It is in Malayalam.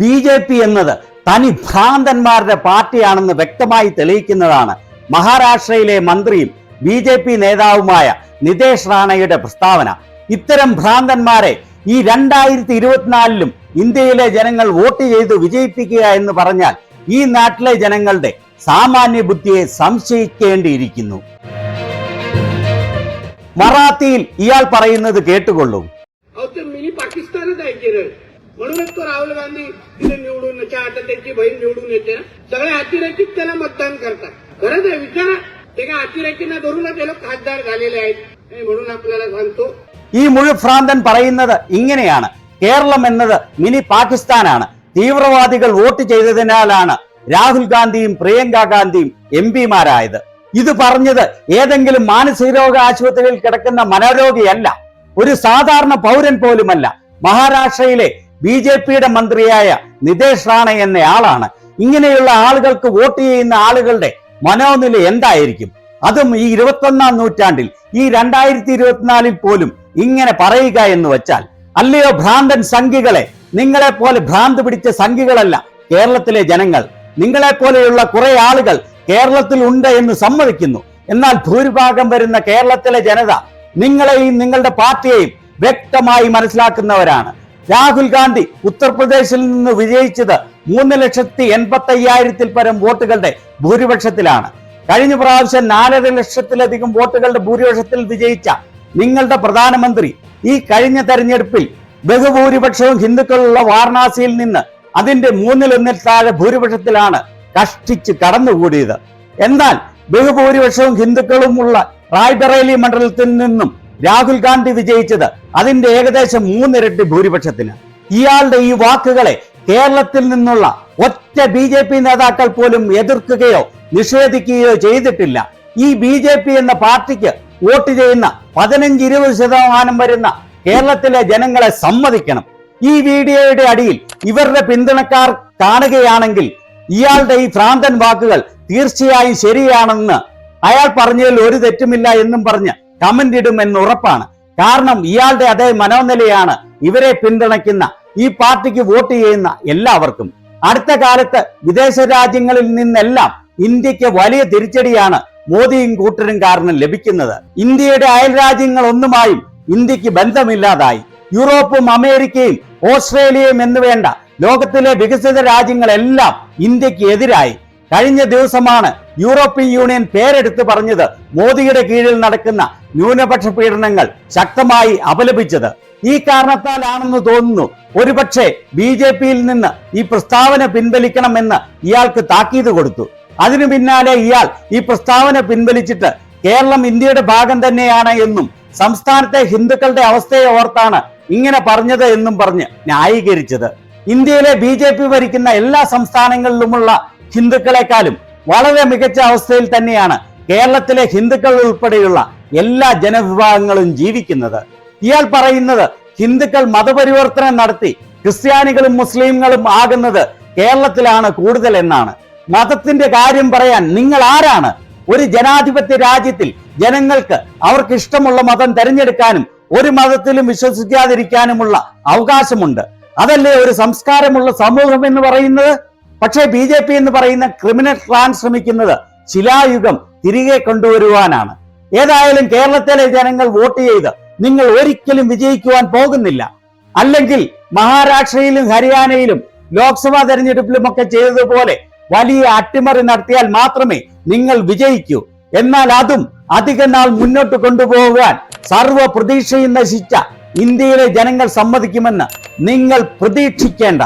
BJP എന്നത് തനി ഭ്രാന്തന്മാരുടെ പാർട്ടിയാണെന്ന് വ്യക്തമായി തെളിയിക്കുന്നതാണ് മഹാരാഷ്ട്രയിലെ മന്ത്രിയും BJP നേതാവുമായ നിതേഷ് റാണയുടെ പ്രസ്താവന. ഇത്തരം ഭ്രാന്തന്മാരെ ഈ 2024-ലും ഇന്ത്യയിലെ ജനങ്ങൾ വോട്ട് ചെയ്ത് വിജയിപ്പിക്കുക എന്ന് പറഞ്ഞാൽ ഈ നാട്ടിലെ ജനങ്ങളുടെ സാമാന്യ ബുദ്ധിയെ സംശയിക്കേണ്ടിയിരിക്കുന്നു. മറാത്തിയിൽ ഇയാൾ പറയുന്നത് കേട്ടുകൊള്ളൂ. मिनी पाकिस्तानच आहे केरळ, म्हणूनच तो राहुल गांधी तिथे निवडून आता त्यांची बहीण निवडून येते ना, सगळे अतिरेकीच त्याला मतदान करतात. खरंच आहे, विचारा, ते काय अतिरेकींना धरूनच ते लोक खासदार झालेले आहेत. म्हणून आपल्याला सांगतो, ഈ മുഴുഭ്രാന്തൻ പറയുന്നത് ഇങ്ങനെയാണ്: കേരളം എന്നത് മിനി പാകിസ്ഥാനാണ്. തീവ്രവാദികൾ വോട്ട് ചെയ്തതിനാലാണ് രാഹുൽ ഗാന്ധിയും പ്രിയങ്ക ഗാന്ധിയും MP-മാരായത്. ഇത് പറഞ്ഞത് ഏതെങ്കിലും മാനസികരോഗ ആശുപത്രിയിൽ കിടക്കുന്ന മനോരോഗിയല്ല, ഒരു സാധാരണ പൗരൻ പോലുമല്ല. മഹാരാഷ്ട്രയിലെ BJPയുടെ മന്ത്രിയായ നിതേഷ് റാണ എന്നയാളാണ്. ഇങ്ങനെയുള്ള ആളുകൾക്ക് വോട്ട് ചെയ്യുന്ന ആളുകളുടെ മനോനില എന്തായിരിക്കും? അതും ഈ 21-ാം നൂറ്റാണ്ടിൽ, ഈ 2024-ൽ പോലും ഇങ്ങനെ പറയുക എന്ന് വെച്ചാൽ, അല്ലയോ ഭ്രാന്തൻ സംഘികളെ, നിങ്ങളെപ്പോലെ ഭ്രാന്ത് പിടിച്ച സംഘികളല്ല കേരളത്തിലെ ജനങ്ങൾ. നിങ്ങളെപ്പോലെയുള്ള കുറെ ആളുകൾ കേരളത്തിൽ ഉണ്ട് എന്ന് സമ്മതിക്കുന്നു. എന്നാൽ ഭൂരിഭാഗം വരുന്ന കേരളത്തിലെ ജനത നിങ്ങളെയും നിങ്ങളുടെ പാർട്ടിയെയും വ്യക്തമായി മനസ്സിലാക്കുന്നവരാണ്. രാഹുൽ ഗാന്ധി ഉത്തർപ്രദേശിൽ നിന്ന് വിജയിച്ചത് 3,85,000-ൽ പരം വോട്ടുകളുടെ ഭൂരിപക്ഷത്തിലാണ്. കഴിഞ്ഞ പ്രാവശ്യം 4.5 ലക്ഷത്തിലധികം വോട്ടുകളുടെ ഭൂരിപക്ഷത്തിൽ വിജയിച്ച നിങ്ങളുടെ പ്രധാനമന്ത്രി ഈ കഴിഞ്ഞ തെരഞ്ഞെടുപ്പിൽ ബഹുഭൂരിപക്ഷവും ഹിന്ദുക്കളുള്ള വാരണാസിയിൽ നിന്ന് അതിന്റെ 1/3 താഴെ ഭൂരിപക്ഷത്തിലാണ് കഷ്ടിച്ച് കടന്നുകൂടിയത്. എന്നാൽ ബഹുഭൂരിപക്ഷവും ഹിന്ദുക്കളും ഉള്ള റായ്ബറേലി മണ്ഡലത്തിൽ നിന്നും രാഹുൽ ഗാന്ധി വിജയിച്ചത് അതിന്റെ ഏകദേശം 3 ഇരട്ടി ഭൂരിപക്ഷത്തിന്. ഇയാളുടെ ഈ വാക്കുകളെ കേരളത്തിൽ നിന്നുള്ള ഒറ്റ BJP നേതാക്കൾ പോലും എതിർക്കുകയോ നിഷേധിക്കുകയോ ചെയ്തിട്ടില്ല. ഈ BJP എന്ന പാർട്ടിക്ക് വോട്ട് ചെയ്യുന്ന 15-20% വരുന്ന കേരളത്തിലെ ജനങ്ങളെ സമ്മതിക്കണം. ഈ വീഡിയോയുടെ അടിയിൽ ഇവരുടെ പിന്തുണക്കാർ കാണുകയാണെങ്കിൽ ഇയാളുടെ ഈ ഭ്രാന്തൻ വാക്കുകൾ തീർച്ചയായും ശരിയാണെന്ന്, അയാൾ പറഞ്ഞതിൽ ഒരു തെറ്റുമില്ല എന്നും പറഞ്ഞ് കമന്റ് ഇടുമെന്ന് ഉറപ്പാണ്. കാരണം ഇയാളുടെ അതേ മനോനിലയാണ് ഇവരെ പിന്തുണയ്ക്കുന്ന, ഈ പാർട്ടിക്ക് വോട്ട് ചെയ്യുന്ന എല്ലാവർക്കും. അടുത്ത കാലത്ത് വിദേശ രാജ്യങ്ങളിൽ നിന്നെല്ലാം ഇന്ത്യക്ക് വലിയ തിരിച്ചടിയാണ് മോദിയും കൂട്ടരും കാരണം ലഭിക്കുന്നത്. ഇന്ത്യയുടെ അയൽ രാജ്യങ്ങൾ ഒന്നുമായും ഇന്ത്യക്ക് ബന്ധമില്ലാതായി. യൂറോപ്പും അമേരിക്കയും ഓസ്ട്രേലിയയും എന്ന് വേണ്ട ലോകത്തിലെ വികസിത രാജ്യങ്ങളെല്ലാം ഇന്ത്യക്ക് എതിരായി. കഴിഞ്ഞ ദിവസമാണ് യൂറോപ്യൻ യൂണിയൻ പേരെടുത്ത് പറഞ്ഞത് മോദിയുടെ കീഴിൽ നടക്കുന്ന ന്യൂനപക്ഷ പീഡനങ്ങൾ ശക്തമായി അപലപിച്ചത്. ഈ കാരണത്താലാണെന്ന് തോന്നുന്നു ഒരുപക്ഷെ BJPയിൽ നിന്ന് ഈ പ്രസ്താവന പിൻവലിക്കണമെന്ന് ഇയാൾക്ക് താക്കീത് കൊടുത്തു. അതിനു പിന്നാലെ ഇയാൾ ഈ പ്രസ്താവന പിൻവലിച്ചിട്ട് കേരളം ഇന്ത്യയുടെ ഭാഗം തന്നെയാണ് എന്നും സംസ്ഥാനത്തെ ഹിന്ദുക്കളുടെ അവസ്ഥയെ ഓർത്താണ് ഇങ്ങനെ പറഞ്ഞത് എന്നും പറഞ്ഞ് ന്യായീകരിച്ചത്. ഇന്ത്യയിലെ BJP ഭരിക്കുന്ന എല്ലാ സംസ്ഥാനങ്ങളിലുമുള്ള ഹിന്ദുക്കളെക്കാളും വളരെ മികച്ച അവസ്ഥയിൽ തന്നെയാണ് കേരളത്തിലെ ഹിന്ദുക്കൾ ഉൾപ്പെടെയുള്ള എല്ലാ ജനവിഭാഗങ്ങളും ജീവിക്കുന്നത്. ഇയാൾ പറയുന്നത് ഹിന്ദുക്കൾ മതപരിവർത്തനം നടത്തി ക്രിസ്ത്യാനികളും മുസ്ലിങ്ങളും ആകുന്നത് കേരളത്തിലാണ് കൂടുതൽ എന്നാണ്. മതത്തിന്റെ കാര്യം പറയാൻ നിങ്ങൾ ആരാണ്? ഒരു ജനാധിപത്യ രാജ്യത്തിൽ ജനങ്ങൾക്ക് അവർക്ക് ഇഷ്ടമുള്ള മതം തെരഞ്ഞെടുക്കാനും ഒരു മതത്തിലും വിശ്വസിക്കാതിരിക്കാനുമുള്ള അവകാശമുണ്ട്. അതല്ലേ ഒരു സംസ്കാരമുള്ള സമൂഹം എന്ന് പറയുന്നത്? പക്ഷേ BJP എന്ന് പറയുന്ന ക്രിമിനൽ ക്ലാൻ ശ്രമിക്കുന്നത് ശിലായുഗം തിരികെ കൊണ്ടുവരുവാനാണ്. ഏതായാലും കേരളത്തിലെ ജനങ്ങൾ വോട്ട് ചെയ്ത് നിങ്ങൾ ഒരിക്കലും വിജയിക്കുവാൻ പോകുന്നില്ല. അല്ലെങ്കിൽ മഹാരാഷ്ട്രയിലും ഹരിയാനയിലും ലോക്സഭാ തെരഞ്ഞെടുപ്പിലുമൊക്കെ ചെയ്തതുപോലെ വലിയ അട്ടിമറി നടത്തിയാൽ മാത്രമേ നിങ്ങൾ വിജയിക്കൂ. എന്നാൽ അതും അധിക നാൾ മുന്നോട്ട് കൊണ്ടുപോകാൻ സർവ്വ പ്രതീക്ഷയും നശിച്ച ഇന്ത്യയിലെ ജനങ്ങൾ സമ്മതിക്കുമെന്ന് നിങ്ങൾ പ്രതീക്ഷിക്കേണ്ട.